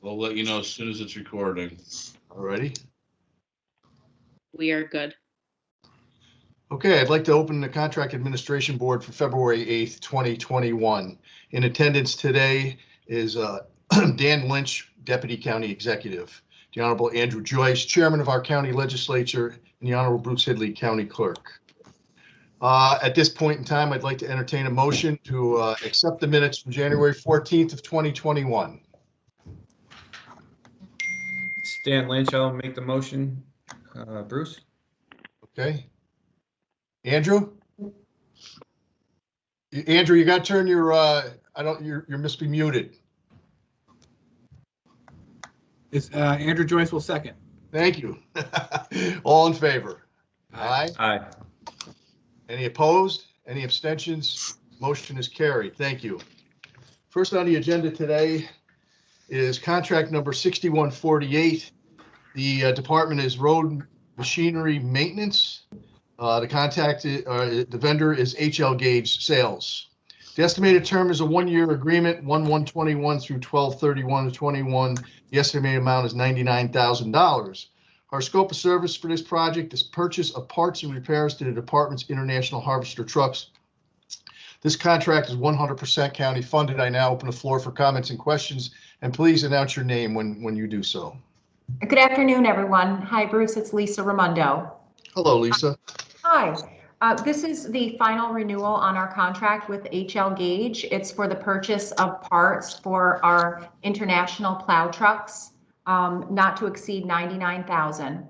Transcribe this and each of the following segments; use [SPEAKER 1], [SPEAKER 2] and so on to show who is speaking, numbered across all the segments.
[SPEAKER 1] We'll let you know as soon as it's recording.
[SPEAKER 2] Alrighty.
[SPEAKER 3] We are good.
[SPEAKER 2] Okay, I'd like to open the Contract Administration Board for February 8th, 2021. In attendance today is Dan Lynch, Deputy County Executive, the Honorable Andrew Joyce, Chairman of our County Legislature, and the Honorable Bruce Hidley, County Clerk. At this point in time, I'd like to entertain a motion to accept the minutes from January 14th of 2021.
[SPEAKER 4] Stan Lynch, I'll make the motion. Bruce?
[SPEAKER 2] Okay. Andrew? Andrew, you got to turn your, you must be muted.
[SPEAKER 5] Is Andrew Joyce will second.
[SPEAKER 2] Thank you. All in favor? Aye.
[SPEAKER 4] Aye.
[SPEAKER 2] Any opposed? Any abstentions? Motion is carried. Thank you. First on the agenda today is contract number 6148. The department is road machinery maintenance. The vendor is HL Gauge Sales. The estimated term is a one-year agreement, 1/1/21 through 12/31/21. The estimated amount is $99,000. Our scope of service for this project is purchase of parts and repairs to the department's International Harvester trucks. This contract is 100% county funded. I now open the floor for comments and questions, and please announce your name when you do so.
[SPEAKER 6] Good afternoon, everyone. Hi, Bruce. It's Lisa Raimondo.
[SPEAKER 2] Hello, Lisa.
[SPEAKER 6] Hi. This is the final renewal on our contract with HL Gauge. It's for the purchase of parts for our international plow trucks, not to exceed $99,000.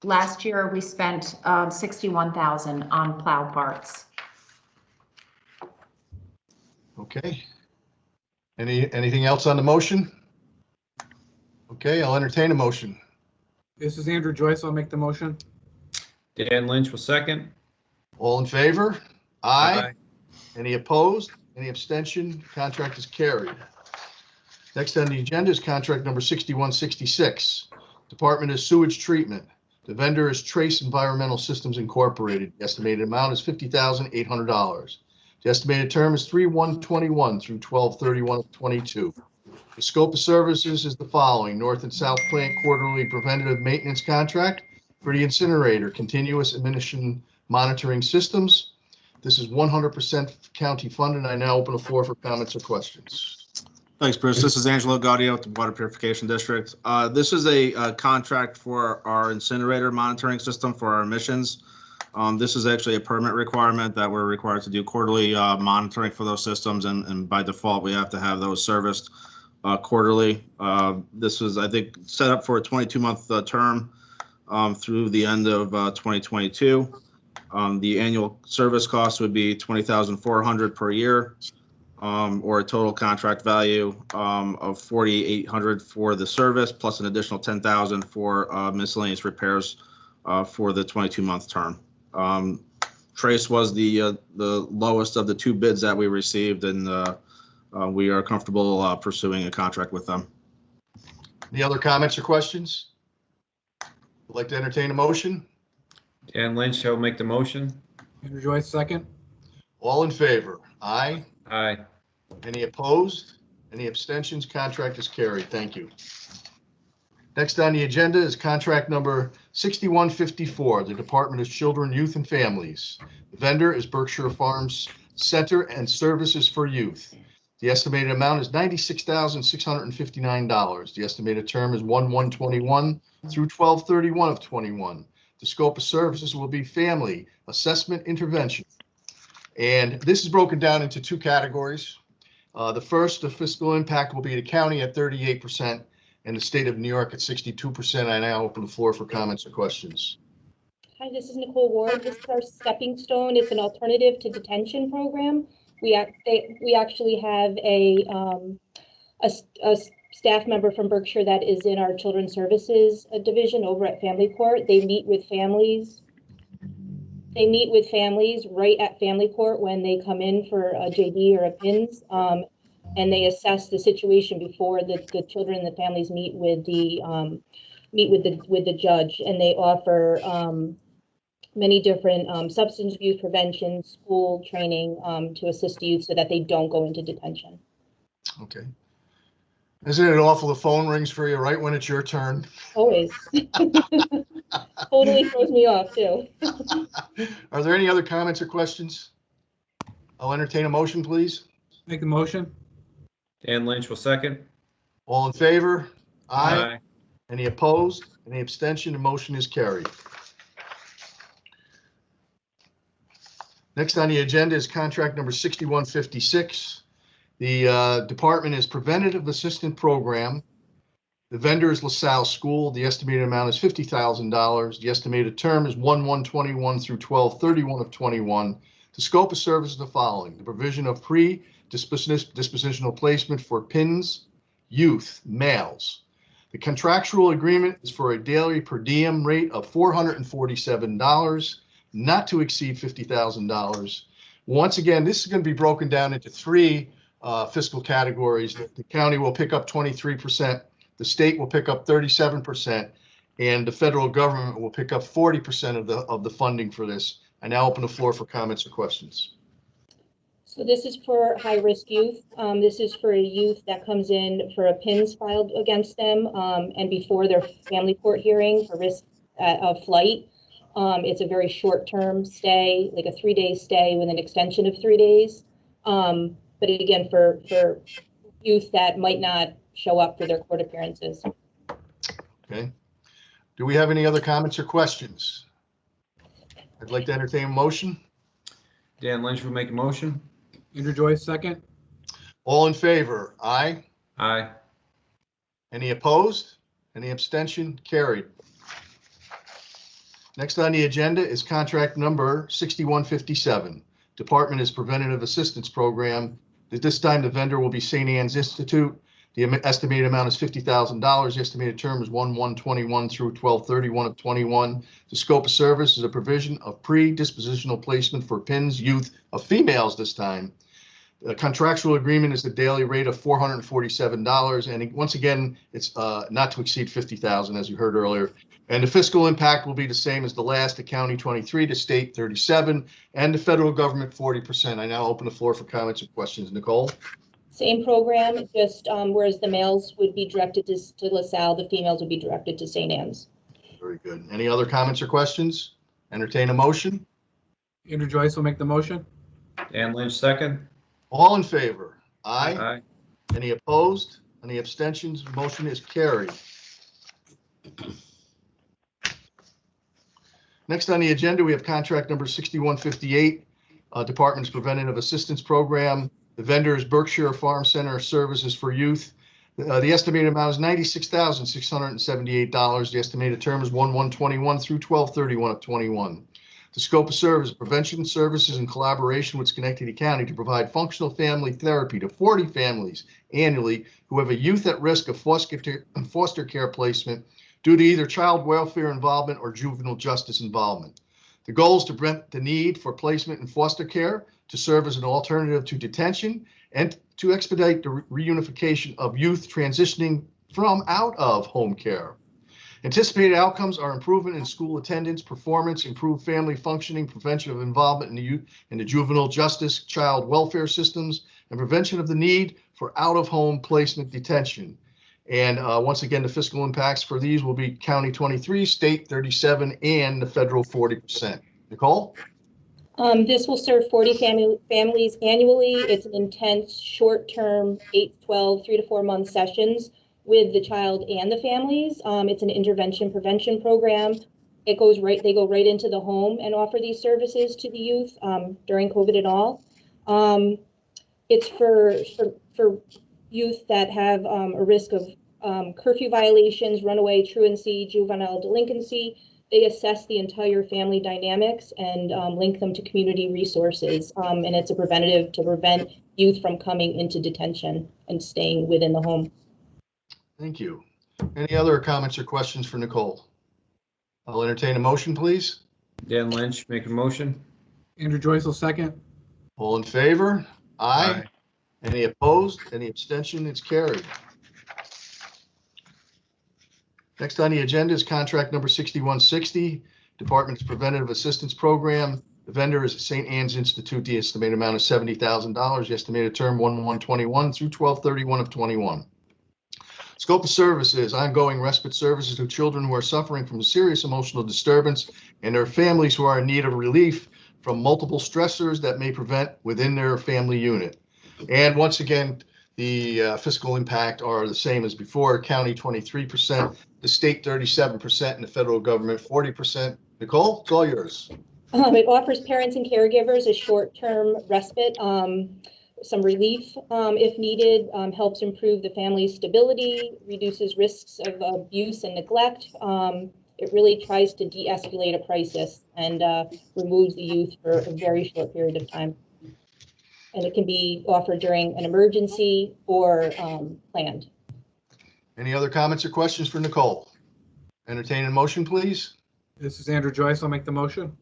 [SPEAKER 6] Last year, we spent $61,000 on plow parts.
[SPEAKER 2] Okay. Anything else on the motion? Okay, I'll entertain a motion.
[SPEAKER 5] This is Andrew Joyce. I'll make the motion.
[SPEAKER 4] Dan Lynch will second.
[SPEAKER 2] All in favor? Aye. Any opposed? Any abstention? Contract is carried. Next on the agenda is contract number 6166. Department is sewage treatment. The vendor is Trace Environmental Systems Incorporated. The estimated amount is $50,800. The estimated term is 3/1/21 through 12/31/22. The scope of services is the following: North and South Plant quarterly preventative maintenance contract for the incinerator, continuous emission monitoring systems. This is 100% county funded. I now open the floor for comments or questions.
[SPEAKER 7] Thanks, Bruce. This is Angelo Gaudio with the Water Purification District. This is a contract for our incinerator monitoring system for our emissions. This is actually a permit requirement that we're required to do quarterly monitoring for those systems, and by default, we have to have those serviced quarterly. This was, I think, set up for a 22-month term through the end of 2022. The annual service cost would be $20,400 per year, or a total contract value of $4,800 for the service, plus an additional $10,000 for miscellaneous repairs for the 22-month term. Trace was the lowest of the two bids that we received, and we are comfortable pursuing a contract with them.
[SPEAKER 2] Any other comments or questions? Would like to entertain a motion?
[SPEAKER 4] Dan Lynch, I'll make the motion.
[SPEAKER 5] Andrew Joyce, second.
[SPEAKER 2] All in favor? Aye.
[SPEAKER 4] Aye.
[SPEAKER 2] Any opposed? Any abstentions? Contract is carried. Thank you. Next on the agenda is contract number 6154. The Department of Children, Youth, and Families. The vendor is Berkshire Farms Center and Services for Youth. The estimated amount is $96,659. The estimated term is 1/1/21 through 12/31/21. The scope of services will be family assessment intervention. And this is broken down into two categories. The first, the fiscal impact, will be the county at 38% and the state of New York at 62%. I now open the floor for comments or questions.
[SPEAKER 8] Hi, this is Nicole Ward. This is our Stepping Stone. It's an alternative to detention program. We actually have a staff member from Berkshire that is in our Children's Services division over at Family Court. They meet with families. They meet with families right at Family Court when they come in for a JD or a PINS, and they assess the situation before the children and the families meet with the judge, and they offer many different substance abuse prevention, school training to assist youth so that they don't go into detention.
[SPEAKER 2] Okay. Isn't it awful the phone rings for you right when it's your turn?
[SPEAKER 8] Always. Totally throws me off too.
[SPEAKER 2] Are there any other comments or questions? I'll entertain a motion, please.
[SPEAKER 5] Make the motion.
[SPEAKER 4] Dan Lynch will second.
[SPEAKER 2] All in favor? Aye. Any opposed? Any abstention? The motion is carried. Next on the agenda is contract number 6156. The department is Preventative Assistant Program. The vendor is LaSalle School. The estimated amount is $50,000. The estimated term is 1/1/21 through 12/31 of 21. The scope of service is the following: the provision of pre-dispositional placement for PINS youth males. The contractual agreement is for a daily per diem rate of $447, not to exceed $50,000. Once again, this is going to be broken down into three fiscal categories. The county will pick up 23%, the state will pick up 37%, and the federal government will pick up 40% of the funding for this. I now open the floor for comments or questions.
[SPEAKER 8] So this is for high-risk youth. This is for a youth that comes in for a PINS filed against them, and before their family court hearing for risk of flight. It's a very short-term stay, like a 3-day stay with an extension of 3 days. But again, for youth that might not show up for their court appearances.
[SPEAKER 2] Okay. Do we have any other comments or questions? I'd like to entertain a motion.
[SPEAKER 4] Dan Lynch will make a motion.
[SPEAKER 5] Andrew Joyce, second.
[SPEAKER 2] All in favor? Aye.
[SPEAKER 4] Aye.
[SPEAKER 2] Any opposed? Any abstention? Carried. Next on the agenda is contract number 6157. Department is Preventative Assistance Program. At this time, the vendor will be St. Anne's Institute. The estimated amount is $50,000. The estimated term is 1/1/21 through 12/31 of 21. The scope of service is a provision of pre-dispositional placement for PINS youth of females this time. The contractual agreement is the daily rate of $447. And once again, it's not to exceed $50,000, as you heard earlier. And the fiscal impact will be the same as the last, the county 23, the state 37, and the federal government 40%. I now open the floor for comments or questions. Nicole?
[SPEAKER 8] Same program, just whereas the males would be directed to LaSalle, the females would be directed to St. Anne's.
[SPEAKER 2] Very good. Any other comments or questions? Entertain a motion.
[SPEAKER 5] Andrew Joyce will make the motion.
[SPEAKER 4] Dan Lynch second.
[SPEAKER 2] All in favor? Aye.
[SPEAKER 4] Aye.
[SPEAKER 2] Any opposed? Any abstentions? Motion is carried. Next on the agenda, we have contract number 6158, Department's Preventative Assistance Program. The vendor is Berkshire Farm Center Services for Youth. The estimated amount is $96,678. The estimated term is 1/1/21 through 12/31 of 21. The scope of service, prevention services in collaboration with Schenectady County to provide functional family therapy to 40 families annually who have a youth at risk of foster care placement due to either child welfare involvement or juvenile justice involvement. The goal is to prevent the need for placement in foster care, to serve as an alternative to detention, and to expedite the reunification of youth transitioning from out of home care. Anticipated outcomes are improvement in school attendance, performance, improved family functioning, prevention of involvement in the youth and the juvenile justice, child welfare systems, and prevention of the need for out-of-home placement detention. And once again, the fiscal impacts for these will be county 23, state 37, and the federal 40%. Nicole?
[SPEAKER 8] This will serve 40 families annually. It's an intense, short-term, 8, 12, 3 to 4 month sessions with the child and the families. It's an intervention prevention program. They go right into the home and offer these services to the youth during COVID and all. It's for youth that have a risk of curfew violations, runaway truancy, juvenile delinquency. They assess the entire family dynamics and link them to community resources. And it's a preventative to prevent youth from coming into detention and staying within the home.
[SPEAKER 2] Thank you. Any other comments or questions for Nicole? I'll entertain a motion, please.
[SPEAKER 4] Dan Lynch, make a motion.
[SPEAKER 5] Andrew Joyce will second.
[SPEAKER 2] All in favor? Aye. Any opposed? Any abstention? It's carried. Next on the agenda is contract number 6160, Department's Preventative Assistance Program. The vendor is St. Anne's Institute. The estimated amount is $70,000. The estimated term 1/1/21 through 12/31 of 21. Scope of services, ongoing respite services to children who are suffering from serious emotional disturbance and their families who are in need of relief from multiple stressors that may prevent within their family unit. And once again, the fiscal impact are the same as before. County 23%, the state 37%, and the federal government 40%. Nicole, it's all yours.
[SPEAKER 8] It offers parents and caregivers a short-term respite, some relief if needed, helps improve the family's stability, reduces risks of abuse and neglect. It really tries to de-escalate a crisis and removes the youth for a very short period of time. And it can be offered during an emergency or planned.
[SPEAKER 2] Any other comments or questions for Nicole? Entertain a motion, please.
[SPEAKER 5] This is Andrew Joyce. I'll make the motion.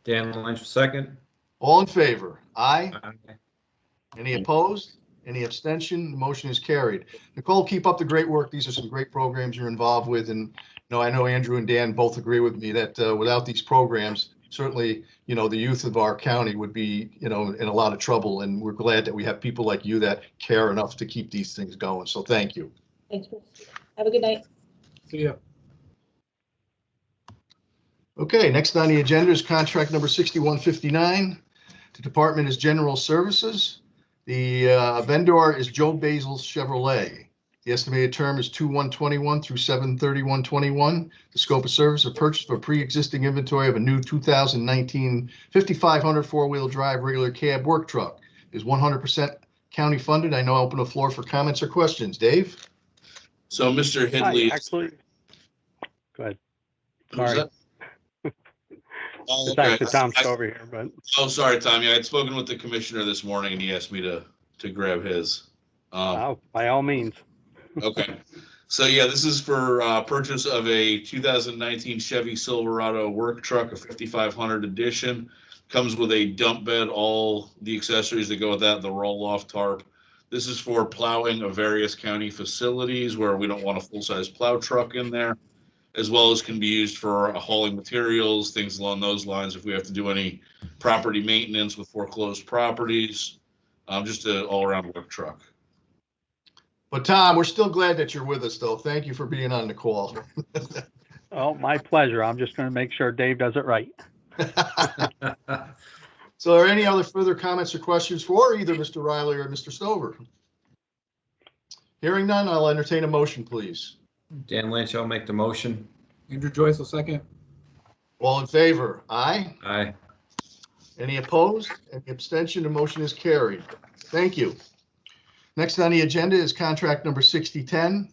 [SPEAKER 4] Dan Lynch will second.
[SPEAKER 2] All in favor? Aye.
[SPEAKER 4] Aye.
[SPEAKER 2] Any opposed? Any abstention? The motion is carried. Nicole, keep up the great work. These are some great programs you're involved with. And I know Andrew and Dan both agree with me that without these programs, certainly, the youth of our county would be, in a lot of trouble. And we're glad that we have people like you that care enough to keep these things going. So thank you.
[SPEAKER 8] Thanks, Bruce. Have a good night.
[SPEAKER 5] See ya.
[SPEAKER 2] Okay, next on the agenda is contract number 6159. The department is General Services. The vendor is Joe Basil Chevrolet. The estimated term is 2/1/21 through 7/31/21. The scope of service of purchase for pre-existing inventory of a new 2019 5500 four-wheel drive regular cab work truck is 100% county funded. I now open the floor for comments or questions. Dave?
[SPEAKER 1] So Mr.
[SPEAKER 9] Hi,
[SPEAKER 1] Hidley.
[SPEAKER 9] actually, go ahead.
[SPEAKER 1] Who was
[SPEAKER 9] Sorry.
[SPEAKER 1] that? Oh,
[SPEAKER 9] It's
[SPEAKER 1] okay.
[SPEAKER 9] actually Tom Stover here, but
[SPEAKER 1] Oh, sorry, Tom. Yeah, I'd spoken with the commissioner this morning and he asked me to grab his.
[SPEAKER 9] by all means.
[SPEAKER 1] Okay. So yeah, this is for purchase of a 2019 Chevy Silverado work truck, a 5500 edition. Comes with a dump bed, all the accessories that go with that, the roll-off tarp. This is for plowing of various county facilities where we don't want a full-size plow truck in there, as well as can be used for hauling materials, things along those lines. If we have to do any property maintenance with foreclosed properties, just an all-around work truck.
[SPEAKER 2] But Tom, we're still glad that you're with us, though. Thank you for being on the call.
[SPEAKER 9] Oh, my pleasure. I'm just going to make sure Dave does it right.
[SPEAKER 2] So are any other further comments or questions for either Mr. Riley or Mr. Stover? Hearing none, I'll entertain a motion, please.
[SPEAKER 4] Dan Lynch, I'll make the motion.
[SPEAKER 5] Andrew Joyce will second.
[SPEAKER 2] All in favor? Aye.
[SPEAKER 4] Aye.
[SPEAKER 2] Any opposed? Any abstention? The motion is carried. Thank you. Next on the agenda is contract number 6010.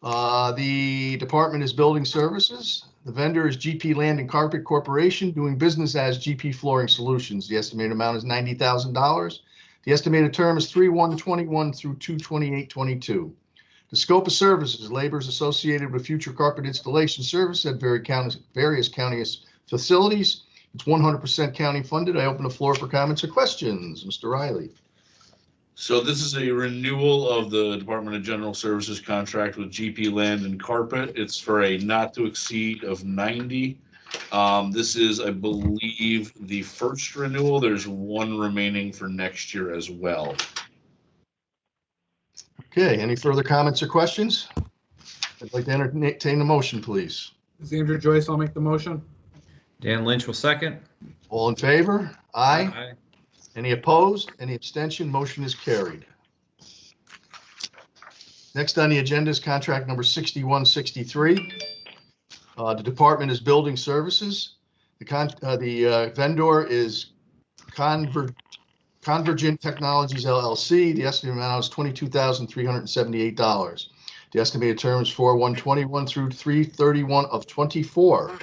[SPEAKER 2] The department is Building Services. The vendor is GP Land and Carpet Corporation, doing business as GP Flooring Solutions. The estimated amount is $90,000. The estimated term is 3/1/21 through 2/28/22. The scope of services, labors associated with future carpet installation service at various county facilities. It's 100% county funded. I open the floor for comments or questions. Mr. Riley.
[SPEAKER 1] So this is a renewal of the Department of General Services contract with GP Land and Carpet. It's for a not to exceed of 90. This is, I believe, the first renewal. There's one remaining for next year as well.
[SPEAKER 2] Okay, any further comments or questions? I'd like to entertain the motion, please.
[SPEAKER 5] This is Andrew Joyce. I'll make the motion.
[SPEAKER 4] Dan Lynch will second.
[SPEAKER 2] All in favor? Aye.
[SPEAKER 4] Aye.
[SPEAKER 2] Any opposed? Any abstention? Motion is carried. Next on the agenda is contract number 6163. The department is Building Services. The vendor is Convergent Technologies LLC. The estimated amount is $22,378. The estimated term is 4/1/21 through 3/31/24.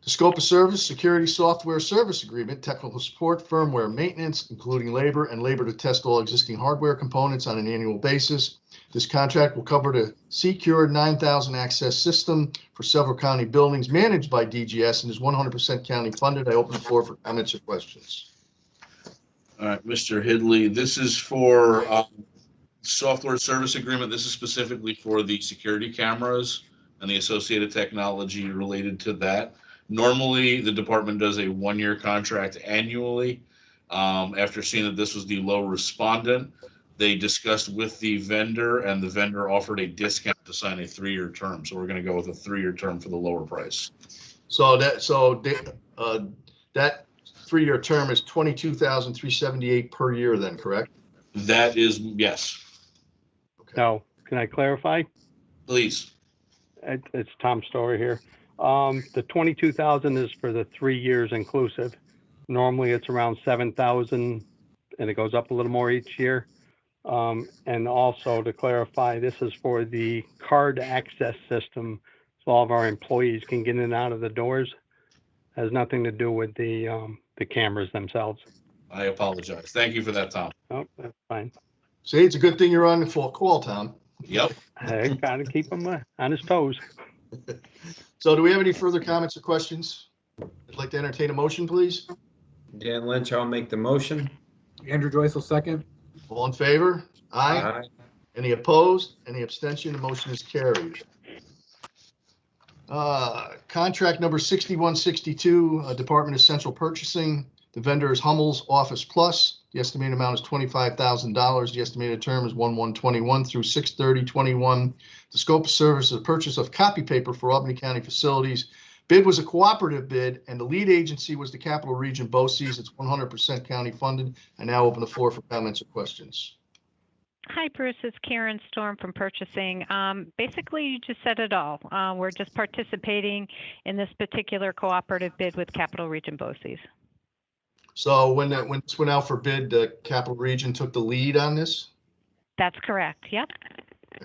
[SPEAKER 2] The scope of service, security software service agreement, technical support, firmware maintenance, including labor and labor to test all existing hardware components on an annual basis. This contract will cover the Secure 9000 access system for several county buildings managed by DGS and is 100% county funded. I open the floor for comments or questions.
[SPEAKER 1] All right, Mr. Hidley, this is for software service agreement. This is specifically for the security cameras and the associated technology related to that. Normally, the department does a one-year contract annually. After seeing that this was the low respondent, They discussed with the vendor, and the vendor offered a discount to sign a 3-year term. So we're going to go with a 3-year term for the lower price.
[SPEAKER 2] So that 3-year term is $22,378 per year then, correct?
[SPEAKER 1] That is, yes,
[SPEAKER 9] No, can I clarify?
[SPEAKER 1] please.
[SPEAKER 9] It's Tom Story here. The 22,000 is for the 3 years inclusive. Normally it's around 7,000 and it goes up a little more each year. And also to clarify, this is for the card access system. So all of our employees can get in and out of the doors. Has nothing to do with the cameras themselves.
[SPEAKER 1] I apologize. Thank you for that, Tom.
[SPEAKER 9] Oh, that's fine.
[SPEAKER 2] See, it's a good thing you're on the full call, Tom.
[SPEAKER 1] Yep.
[SPEAKER 9] I gotta keep him on his toes.
[SPEAKER 2] So do we have any further comments or questions? I'd like to entertain a motion, please.
[SPEAKER 4] Dan Lynch, I'll make the motion.
[SPEAKER 5] Andrew Joyce will second.
[SPEAKER 2] All in favor? Aye. Any opposed? Any abstention? The motion is carried. Contract number 6162, Department of Central Purchasing. The vendor is Hummel's Office Plus. The estimated amount is $25,000. The estimated term is 1/1/21 through 6/30/21. The scope of service is the purchase of copy paper for Albany County facilities. Bid was a cooperative bid, and the lead agency was the Capital Region BOCES. It's 100% county funded. I now open the floor for comments or questions.
[SPEAKER 10] Hi, Bruce. It's Karen Storm from Purchasing. Basically, you just said it all. We're just participating in this particular cooperative bid with Capital Region BOCES.
[SPEAKER 2] So when this went out for bid, the Capital Region took the lead on this?
[SPEAKER 10] That's correct. Yep.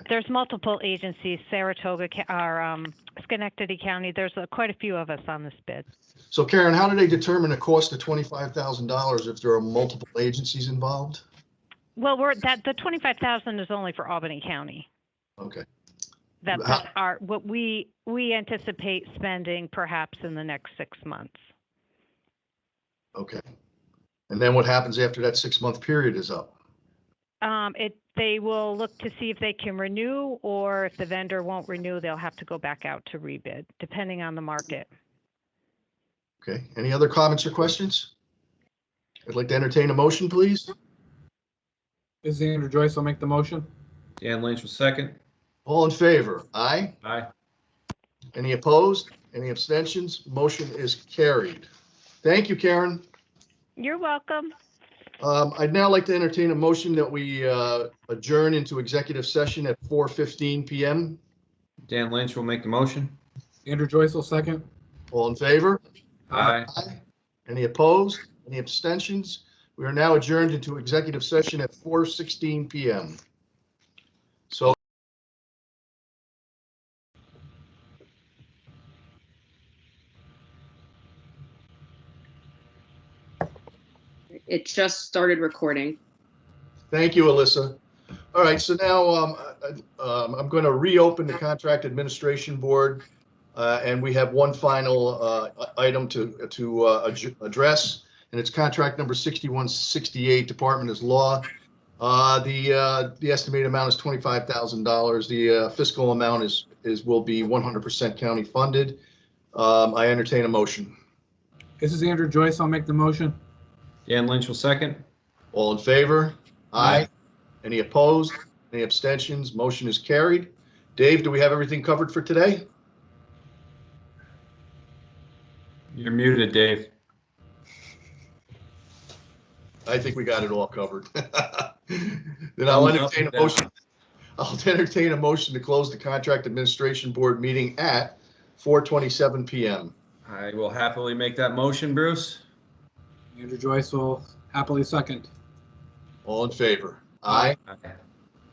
[SPEAKER 10] There's multiple agencies, Saratoga or Schenectady County. There's quite a few of us on this bid.
[SPEAKER 2] So Karen, how do they determine the cost of $25,000 if there are multiple agencies involved?
[SPEAKER 10] Well, the 25,000 is only for Albany County.
[SPEAKER 2] Okay.
[SPEAKER 10] That's what we anticipate spending perhaps in the next 6 months.
[SPEAKER 2] Okay. And then what happens after that 6-month period is up?
[SPEAKER 10] They will look to see if they can renew, or if the vendor won't renew, they'll have to go back out to rebid, depending on the market.
[SPEAKER 2] Okay. Any other comments or questions? I'd like to entertain a motion, please.
[SPEAKER 5] This is Andrew Joyce. I'll make the motion.
[SPEAKER 4] Dan Lynch will second.
[SPEAKER 2] All in favor? Aye.
[SPEAKER 4] Aye.
[SPEAKER 2] Any opposed? Any abstentions? Motion is carried. Thank you, Karen.
[SPEAKER 10] You're welcome.
[SPEAKER 2] I'd now like to entertain a motion that we adjourn into executive session at 4:15 p.m.
[SPEAKER 4] Dan Lynch will make the motion.
[SPEAKER 5] Andrew Joyce will second.
[SPEAKER 2] All in favor?
[SPEAKER 4] Aye.
[SPEAKER 2] Any opposed? Any abstentions? We are now adjourned into executive session at 4:16 p.m. So
[SPEAKER 3] It just started recording.
[SPEAKER 2] thank you, Alyssa. All right, so now I'm going to reopen the Contract Administration Board, and we have one final item to address, and it's contract number 6168, Department of Law. The estimated amount is $25,000. The fiscal amount will be 100% county funded. I entertain a motion.
[SPEAKER 5] This is Andrew Joyce. I'll make the motion.
[SPEAKER 4] Dan Lynch will second.
[SPEAKER 2] All in favor?
[SPEAKER 4] Aye.
[SPEAKER 2] Any opposed? Any abstentions? Motion is carried. Dave, do we have everything covered for today?
[SPEAKER 4] You're muted, Dave.
[SPEAKER 2] I think we got it all covered. Then I'll entertain a motion. I'll entertain a motion to close the Contract Administration Board meeting at 4:27 p.m.
[SPEAKER 4] I will happily make that motion, Bruce.
[SPEAKER 5] Andrew Joyce will happily second.
[SPEAKER 2] All in favor? Aye.
[SPEAKER 4] Aye.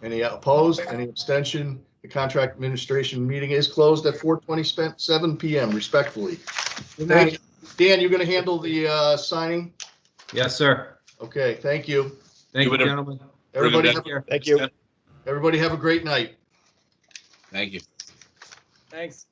[SPEAKER 2] Any opposed? Any abstention? The Contract Administration meeting is closed at 4:27 p.m. respectfully.
[SPEAKER 5] Good
[SPEAKER 2] Thank
[SPEAKER 5] night.
[SPEAKER 2] you. Dan, you're going to handle the signing?
[SPEAKER 4] Yes, sir.
[SPEAKER 2] Okay, thank you.
[SPEAKER 4] Thank you,
[SPEAKER 1] Give it a-
[SPEAKER 4] gentlemen.
[SPEAKER 2] Everybody
[SPEAKER 1] Take
[SPEAKER 2] have,
[SPEAKER 4] care.
[SPEAKER 7] Thank you.
[SPEAKER 2] everybody have a great night.
[SPEAKER 1] Thank you.
[SPEAKER 5] Thanks.